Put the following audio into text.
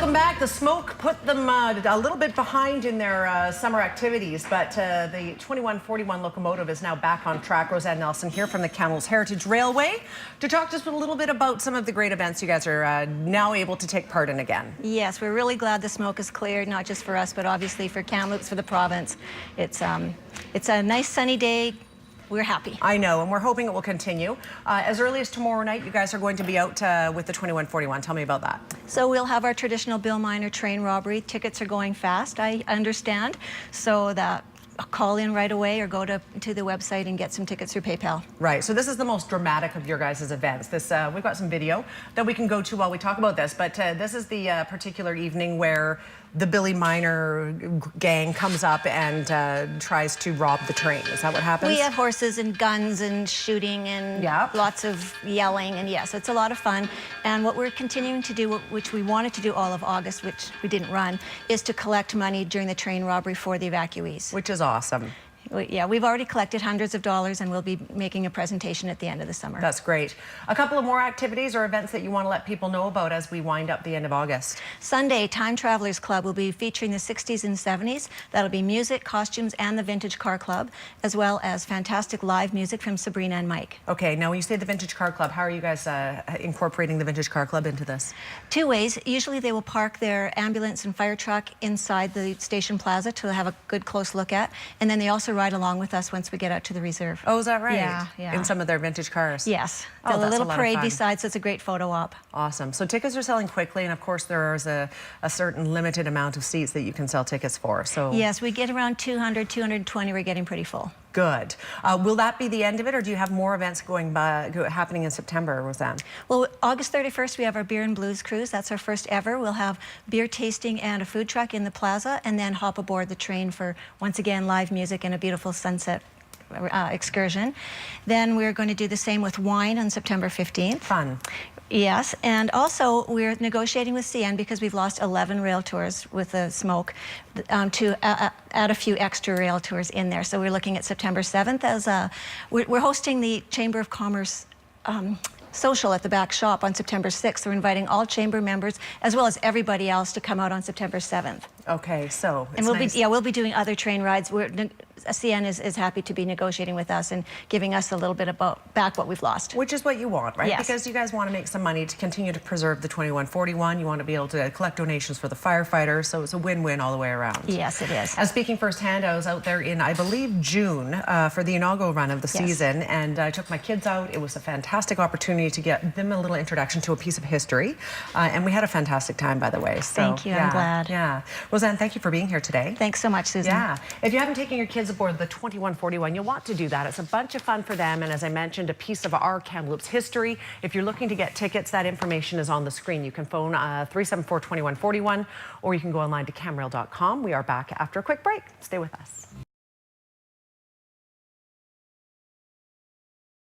Welcome back. The smoke put them a little bit behind in their summer activities, but the 2141 locomotive is now back on track. Roseanne Nelson here from the Kamloops Heritage Railway to talk to us a little bit about some of the great events you guys are now able to take part in again. Yes, we're really glad the smoke is cleared, not just for us, but obviously for Kamloops, for the province. It's a nice sunny day. We're happy. I know, and we're hoping it will continue. As early as tomorrow night, you guys are going to be out with the 2141. Tell me about that. So we'll have our traditional Bill Miner train robbery. Tickets are going fast, I understand. So call in right away or go to the website and get some tickets through PayPal. Right, so this is the most dramatic of your guys' events. We've got some video that we can go to while we talk about this, but this is the particular evening where the Billy Miner gang comes up and tries to rob the train. Is that what happens? We have horses and guns and shooting and lots of yelling, and yes, it's a lot of fun. And what we're continuing to do, which we wanted to do all of August, which we didn't run, is to collect money during the train robbery for the evacuees. Which is awesome. Yeah, we've already collected hundreds of dollars and we'll be making a presentation at the end of the summer. That's great. A couple of more activities or events that you want to let people know about as we wind up the end of August. Sunday, Time Travelers Club will be featuring the 60s and 70s. That'll be music, costumes, and the Vintage Car Club, as well as fantastic live music from Sabrina and Mike. Okay, now when you say the Vintage Car Club, how are you guys incorporating the Vintage Car Club into this? Two ways. Usually they will park their ambulance and fire truck inside the station plaza to have a good close look at, and then they also ride along with us once we get out to the reserve. Oh, is that right? Yeah. In some of their vintage cars? Yes. Oh, a little parade fun. besides, so it's a great photo op. Awesome. So tickets are selling quickly, and of course there's a certain limited amount of seats that you can sell tickets for. So yes, we get around 200, 220. We're getting pretty full. Good. Will that be the end of it, or do you have more events happening in September, Roseanne? Well, August 31st, we have our Beer and Blues Cruise. That's our first ever. We'll have beer tasting and a food truck in the plaza, and then hop aboard the train for, once again, live music and a beautiful sunset excursion. Then we're going to do the same with wine on September 15th. Fun. Yes, and also we're negotiating with CN because we've lost 11 rail tours with the smoke to add a few extra rail tours in there. So we're looking at September 7th as we're hosting the Chamber of Commerce social at the back shop on September 6th. We're inviting all chamber members as well as everybody else to come out on September 7th. Okay, so and we'll be doing other train rides. CN is happy to be negotiating with us and giving us a little bit back what we've lost. Which is what you want, right? Yes. Because you guys want to make some money to continue to preserve the 2141. You want to be able to collect donations for the firefighters, so it's a win-win all the way around. Yes, it is. And speaking firsthand, I was out there in, I believe, June for the inaugural run of the season, and I took my kids out. It was a fantastic opportunity to get them a little introduction to a piece of history, and we had a fantastic time, by the way. So, thank you, I'm glad. Yeah. Roseanne, thank you for being here today. Thanks so much, Susan. Yeah. If you haven't taken your kids aboard the 2141, you'll want to do that. It's a bunch of fun for them, and as I mentioned, a piece of our Kamloops history. If you're looking to get tickets, that information is on the screen. You can phone 374-2141, or you can go online to camrail.com. We are back after a quick break. Stay with us.